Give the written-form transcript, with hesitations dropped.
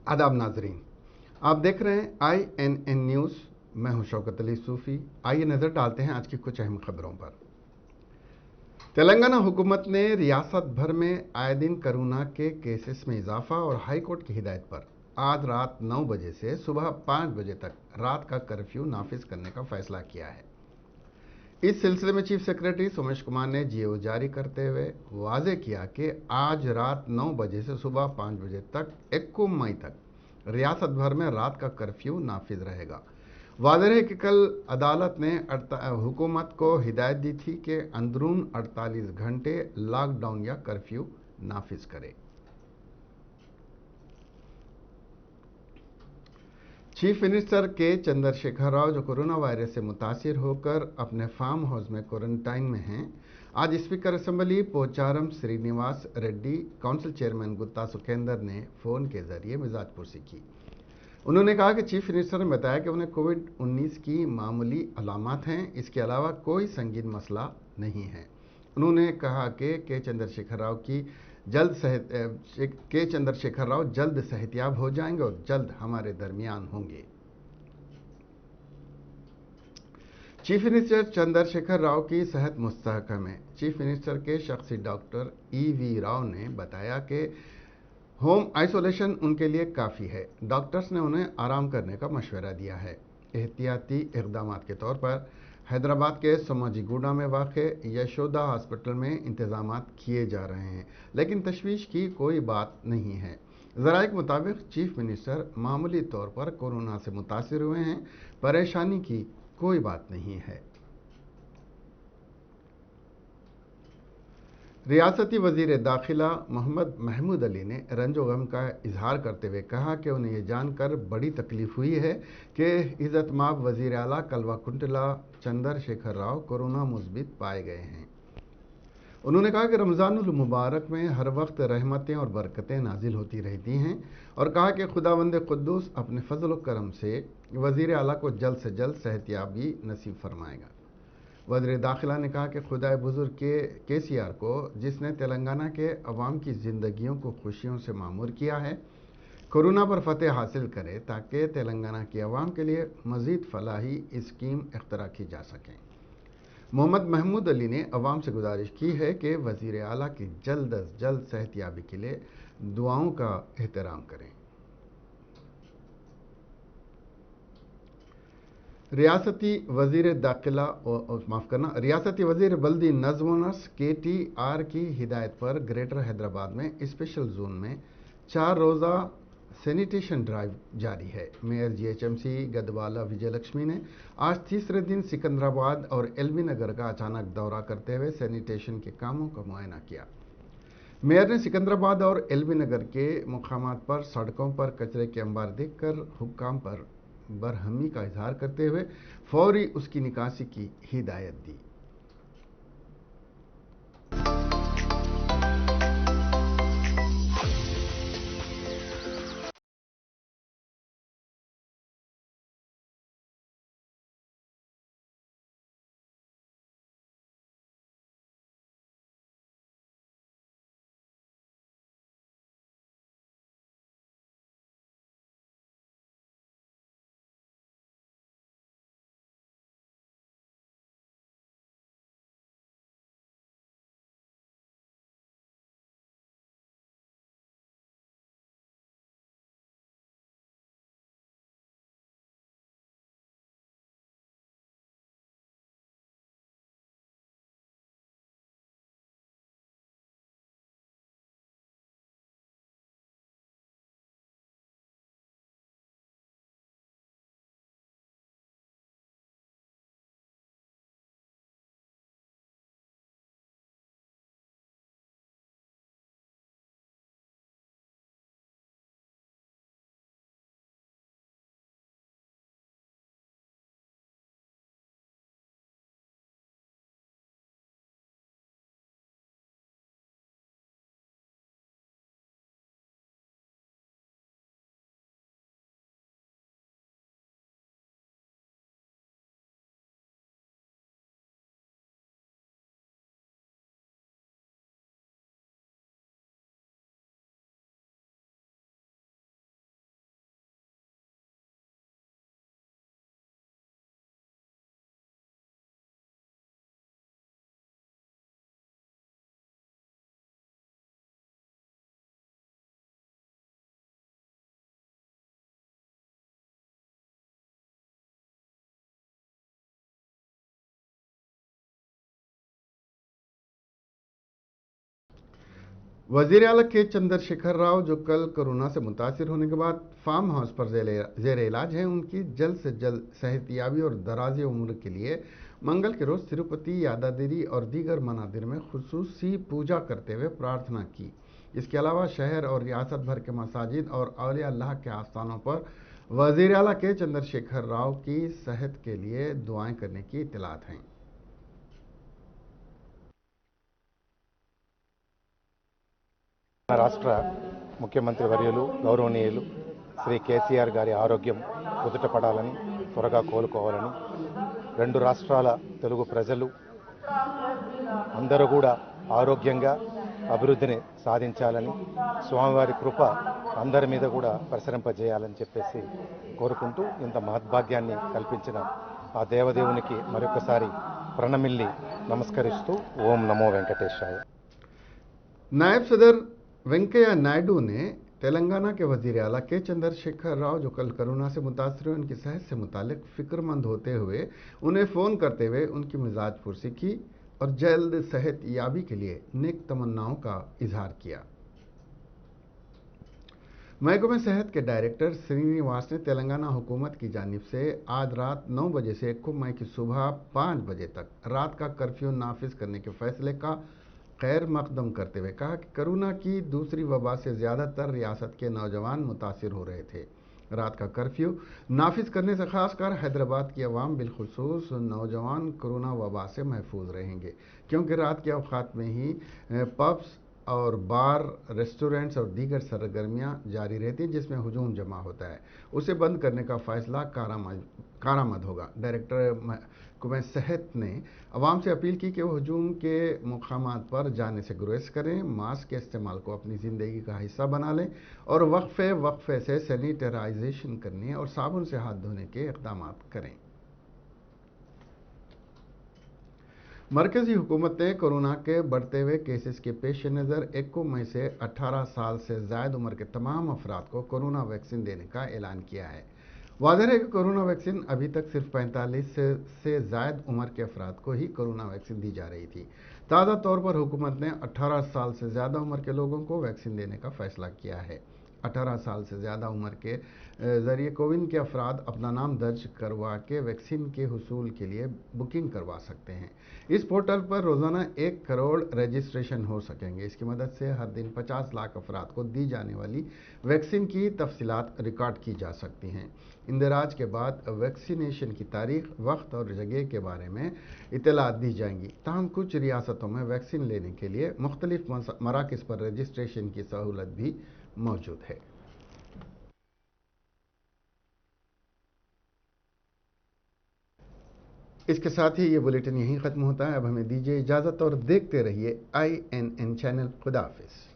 आदाब नाजरीन, आप देख रहे हैं INN न्यूज़। मैं हूं शौकत अली सूफ़ी। आइए नज़र डालते हैं आज की कुछ अहम खबरों पर। तेलंगाना हुकूमत ने रियासत भर में आए दिन कोरोना के केसेस में इजाफा और हाई कोर्ट की हिदायत पर आज रात 9 बजे से सुबह 5 बजे तक रात का कर्फ्यू नाफिज करने का फैसला किया है। इस सिलसिले में चीफ सेक्रेटरी सोमेश कुमार ने जीओ जारी करते हुए वाजे किया कि आज रात 9 बजे से सुबह 5 बजे तक 21 मई तक रियासत भर में रात का कर्फ्यू नाफिज रहेगा। वाज़ेह है कि कल अदालत ने हुकूमत को हिदायत दी थी कि अंदरून 48 घंटे लॉकडाउन या कर्फ्यू नाफिज करे। चीफ मिनिस्टर के चंद्रशेखर राव, जो कोरोना वायरस से मुतासिर होकर अपने फार्म हाउस में क्वारंटाइन में हैं, आज speaker assembly Pocharam Srinivas Reddy, council chairman Gutha Sukender ने फ़ोन के जरिए मिजाज पुरसी की। उन्होंने कहा कि चीफ मिनिस्टर ने बताया कि उन्हें कोविड-19 की मामूली अलामत हैं, इसके अलावा कोई संगीन मसला नहीं है। उन्होंने कहा कि के चंद्रशेखर राव जल्द सेहतियाब हो जाएंगे और जल्द हमारे दरमियान होंगे। चीफ मिनिस्टर चंद्रशेखर राव की सेहत मुस्तहकम है। चीफ मिनिस्टर के शख्सी डॉक्टर EV राव ने बताया कि होम आइसोलेशन उनके लिए काफ़ी है। डॉक्टर्स ने उन्हें आराम करने का मशवरा दिया है। एहतियाती इक़दाम के तौर पर हैदराबाद के सोमाजीगुड़ा में वाक़े यशोदा हॉस्पिटल में इंतज़ाम किए जा रहे हैं, लेकिन तशवीश की कोई बात नहीं है। ज़राए के मुताबिक चीफ मिनिस्टर मामूली तौर पर कोरोना से मुतासिर हुए हैं, परेशानी की कोई बात नहीं है। रियासती वज़ीर दाखिला मोहम्मद महमूद अली ने रंजो गम का इजहार करते हुए कहा कि उन्हें यह जानकर बड़ी तकलीफ हुई है कि इज़्ज़तमाब वज़ीर आला कल्वाकुंतला चंद्रशेखर राव कोरोना मुस्बित पाए गए हैं। उन्होंने कहा कि रमज़ानुल मुबारक में हर वक्त रहमतें और बरकतें नाजिल होती रहती हैं और कहा कि खुदावंद कुद्दूस अपने फजल व करम से वज़ीर आला को जल्द से जल्द सेहतियाबी नसीब फरमाएगा। वज़ीर दाखिला ने कहा कि खुदाए बुजुर्ग के KCR को, जिसने तेलंगाना के अवाम की ज़िंदगियों को खुशियों से मामूर किया है, कोरोना पर फतेह हासिल करे ताकि तेलंगाना की अवाम के लिए मज़ीद फलाही स्कीम इख्तरा की जा सकें। मोहम्मद महमूद अली ने अवाम से गुजारिश की है कि वज़ीर आला की जल्द अज जल्द सेहतियाबी के लिए दुआओं का एहतराम करें। रियासती वज़ीर दाखिला माफ़ करना रियासती वज़ीर बल्दी नज़्म व नस्र KTR की हिदायत पर ग्रेटर हैदराबाद में स्पेशल जोन में 4 रोज़ा सैनिटेशन ड्राइव जारी है। मेयर GHMC गदवाला विजयलक्ष्मी ने आज तीसरे दिन सिकंदराबाद और LB नगर का अचानक दौरा करते हुए सैनिटेशन के कामों का मुआयना किया। मेयर ने सिकंदराबाद और LB नगर के मुकामात पर सड़कों पर कचरे के अंबार देखकर हुक्काम पर बरहमी का इजहार करते हुए फौरी उसकी निकासी की हिदायत दी। वजीर आला के चंद्रशेखर राव जो कल कोरोना से मुतासिर होने के बाद फार्म हाउस पर जेर इलाज हैं, उनकी जल्द से जल्द सेहतियाबी और दराज उम्र के लिए मंगल के रोज़ तिरुपति, यादाद्री और दीगर मनादिर में खुसूसी पूजा करते हुए प्रार्थना की। इसके अलावा शहर और रियासत भर के मसाजिद और औलिया अल्लाह के आस्थानों पर वजीर आला के चंद्रशेखर राव की सेहत के लिए दुआएं करने की इत्तलात हैं। రాష్ట్ర ముఖ్యమంత్రి వర్యులు గౌరవనీయులు శ్రీ కేసీఆర్ గారి ఆరోగ్యం కుదుట పడాలని, త్వరగా కోలుకోవాలని, రెండు రాష్ట్రాల తెలుగు ప్రజలు అందరూ కూడా ఆరోగ్యంగా అభివృద్ధిని సాధించాలని, స్వామివారి కృప అందరి మీద కూడా ప్రసరింపజేయాలని చెప్పేసి కోరుకుంటూ ఇంత మహద్భాగ్యాన్ని కల్పించిన ఆ దేవదేవునికి మరొకసారి ప్రణమిల్లి నమస్కరిస్తూ ఓం నమో వెంకటేశాయ। नायब सदर वेंकैया नायडू ने तेलंगाना के वजीर आला के चंद्रशेखर राव जो कल कोरोना से मुतासर हुए उनकी सेहत से मुतालिक फिक्रमंद होते हुए उन्हें फ़ोन करते हुए उनकी मिजाज पुरसी की और जल्द सेहत याबी के लिए नेक तमन्नाओं का इजहार किया। महकमे सेहत के डायरेक्टर श्रीनिवास ने तेलंगाना हुकूमत की जानिब से आज रात 9 बजे से 1 मई की सुबह 5 बजे तक रात का कर्फ्यू नाफिज करने के फैसले का खैर मकदम करते हुए कहा कि कोरोना की दूसरी वबा से ज़्यादातर रियासत के नौजवान मुतासिर हो रहे थे। रात का कर्फ्यू नाफिज करने से खासकर हैदराबाद की अवाम बिलखुसूस नौजवान कोरोना वबा से महफूज रहेंगे, क्योंकि रात के औकात में ही पब्स और बार, रेस्टोरेंट्स और दीगर सरगर्मियां जारी रहती हैं जिसमें हुजूम जमा होता है। उसे बंद करने का फैसला कारामद होगा। डायरेक्टर महकमे सेहत ने अवाम से अपील की कि वो हुजूम के मुकामात पर जाने से गुरेज करें, मास्क के इस्तेमाल को अपनी ज़िंदगी का हिस्सा बना लें और वक्फे से सैनिटाइजेशन करने और साबुन से हाथ धोने के इक़दाम करें। मरकज़ी हुकूमत ने कोरोना के बढ़ते हुए केसेस के पेश नज़र 1 मई से 18 साल से ज़ायद उम्र के तमाम अफराद को कोरोना वैक्सीन देने का ऐलान किया है। वाज़ेह है कि कोरोना वैक्सीन अभी तक सिर्फ 45 से ज़ायद उम्र के अफराद को ही कोरोना वैक्सीन दी जा रही थी। ताज़ा तौर पर हुकूमत ने 18 साल से ज़्यादा उम्र के लोगों को वैक्सीन देने का फैसला किया है। 18 साल से ज़्यादा उम्र के ज़रिए कोविन के अफराद अपना नाम दर्ज करवा के वैक्सीन के हुसूल के लिए बुकिंग करवा सकते हैं। इस पोर्टल पर रोज़ाना 1 करोड़ रजिस्ट्रेशन हो सकेंगे। इसकी मदद से हर दिन 50 लाख अफराद को दी जाने वाली वैक्सीन की तफसीलात रिकॉर्ड की जा सकती हैं। इंदराज के बाद वैक्सीनेशन की तारीख, वक्त और जगह के बारे में इतलात दी जाएंगी। ताहम कुछ रियासतों में वैक्सीन लेने के लिए मुख्तलिफ मराकज़ पर रजिस्ट्रेशन की सहूलत भी मौजूद है। इसके साथ ही ये बुलेटिन यहीं ख़त्म होता है। अब हमें दीजिए इजाज़त और देखते रहिए INN चैनल। खुदा हाफिज़।